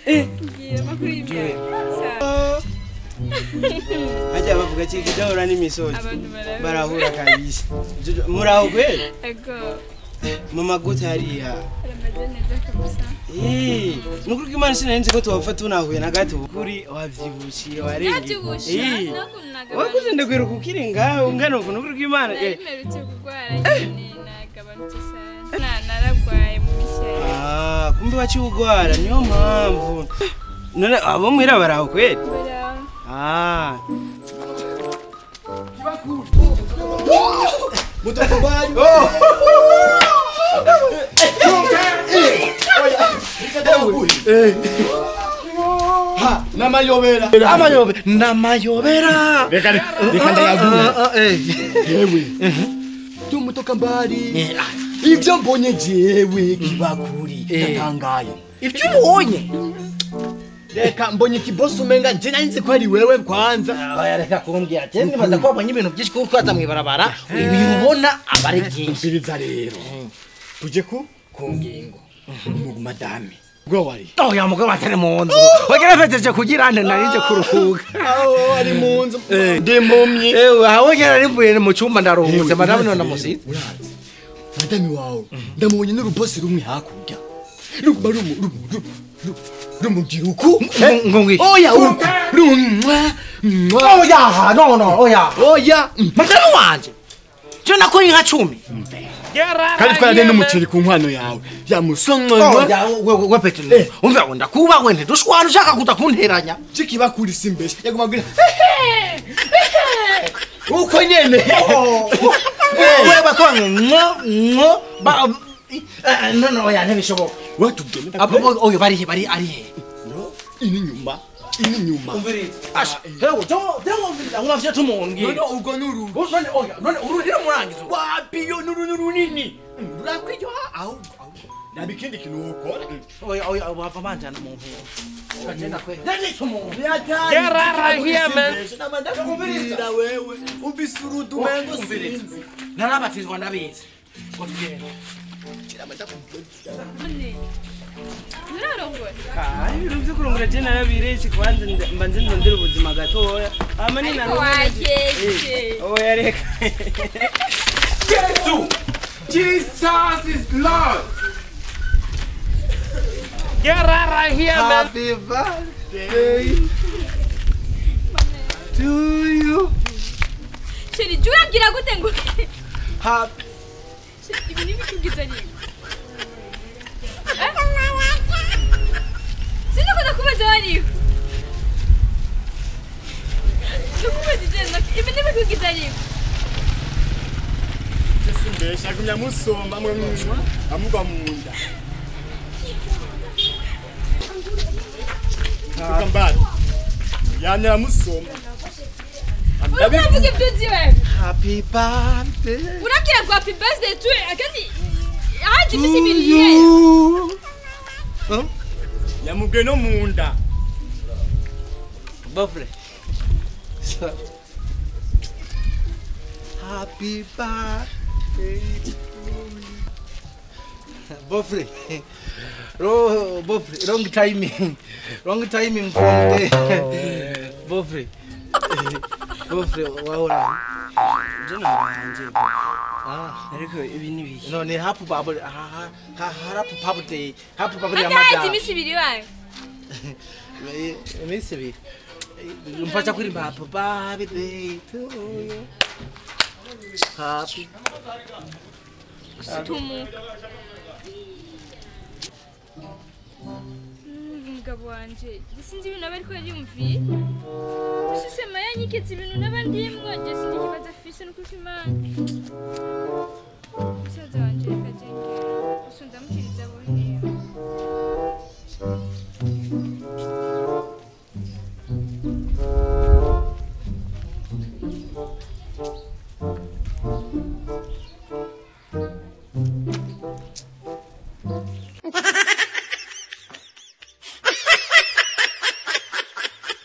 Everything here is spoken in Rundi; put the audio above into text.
Ngira makuru y'imyaka. Ajya bavuga ati kidahura n'imisozi. Abantu Barahura kabisa. Muraho kweli? Ego. Mama gute hariya? Aramaze neza kabisa. Nukuri Imana sinenze ko twafata tunahuye na gato. Kuri wavyibushiye warenge. Yavyibushiye. Nakunaga. Wakuze ndagwira kukiri ngaho ngano nukuri Imana. Nimerutse kugwara nyine nagabanutse sana. Naragwaye mu misaya. Kumbe waciugwara niyo mpamvu. None abo mwira baraho kweli? Mutokobari. Ha, namayobera. Namayobera. Reka ndayagura. Yewe. Tumutoka mbari. Ivyo mbonye jewe kibakuri. Natangaye. Ivyo ubonye? Reka mbonye kibosi umenga nje narinze ko ari wewe kwanza. Reka kumbwira ati nibaza ko wabonye ibintu byinshi kuko twaza mwibarabara. Ibi ubona abari byinshi. Biriza rero. Tuje ku ngingo. Madame. Bwo wari. Ya mugabo atari mu nzu. Wagerageje kugira nte narinje kuruhuka. Ari mu nzu. Ndi mumyi. Aho ngera rimbuye mu cyumba ndaruhutse madame none musize. Urazi. Madame wawe. Ndamubonye n'urubosi rumwe hakurya. Ruba Rumugiruku ngongwi oya uko rumwa oya no oya matara wanje cyo nakuri nka 10 kandi twarane n'umuceri ku nkwano yawe ya musongo we petino umva wenda kuba wende dushwana ushaka kudakunteranya cikiba kuri simbeshe yaguma gira uko nyene we bakwange no oya ntibishoboka watugene oyo bari ari he ini nyuma asha hewo dewo ngumvye tumungi none ugo nuru none ururira murangizo wapi yo nuru nini urakwijo aho nabikindi kinukora oya bava banjana mu mpero kagenda kwe dani tumungi yarara here man namanda kumbirira wewe ubisurudu mengo sinzi narabatizwa ndabizi kotugenda ibintu byo kurungura je narabiretse kwanza mbanze ndondera ubuzima gatoya amani na oya reka Jesus is Lord. Get right here, man. Happy birthday to you. Sheri jura gira gute ngo Happy. Ibi ni bikugize ni. Sino ko nakubaza wari. Nakubaza je ibi ni bikugize ni. Mbesha kumya musomba amuga munda. Tukambari. Yana musomba. Uravuga ibyo wewe. Happy birthday. Urabwira ngo happy birthday to akandi haje misibiriye. Yamubwe no munda. Bofre. Happy birthday to you. Bofre. Bofre, wrong timing from the Bofre. Bofre, wahora. Jana wanje. Ariko ibi ni biki? No, ni happy birthday. Happy birthday ya Haje madam. misibiri wawe. Misibi. Mfasha kuri happy birthday to you. Happy. Situmuka. Umugabo wanje sinzi ibintu abariko yumviye. Usisema yanyiketse ibintu nabandi mwonje sinzi kibaza fise no kukimana. Musaza wanje kagenge. Usunda mukiriza bone.